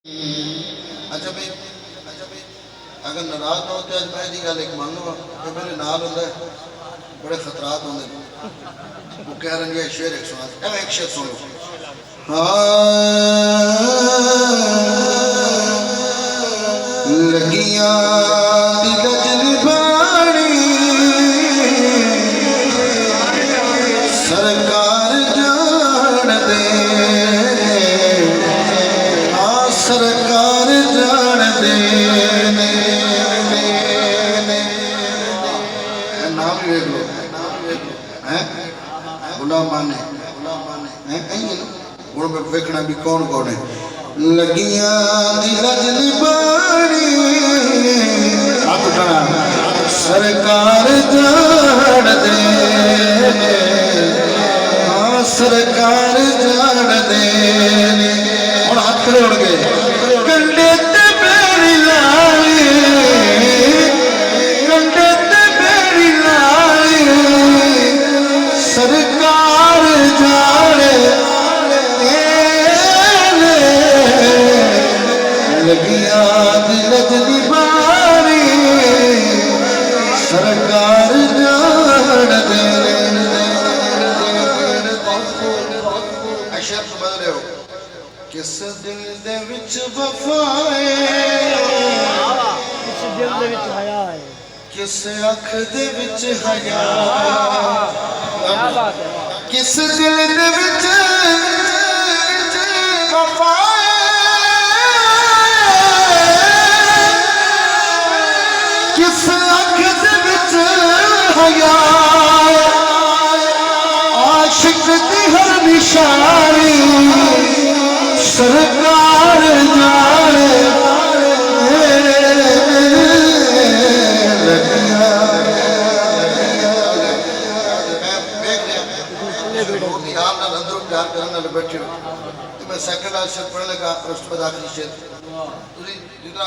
अच्छा भाई अगर नाराज ना हो तो अज मैं जी गल एक मान लो कि मेरे नाल होंगे बड़े खतरात होंगे वो कह रहे हैं शेर एक सुना एक शेर सुनो लगियां सरकार जान दे सरकार जान दे नाम देख लो गुलाम माने हूँ मैं वेखना भी कौन कौन है लगियां रजनी बाणी सरकार जान दे सरकार जान दे और हाथ खड़े उड़ गए कंडे ते पैरी लाए कंडे ते पैरी लाए सरकार जाने लगिया रजनी बाणी सरकार जान दे किस दिल दे विच वफाए किस दिल दे विच हया है किस अख दे विच हया क्या बात है किस दिल दे विच वफाए किस अख दे विच हया आशिक दी हर निशानी सरकार जाने बैठे मैं सेकंड शेर पढ़ने लगा उसके बाद आखिरी शेर जितना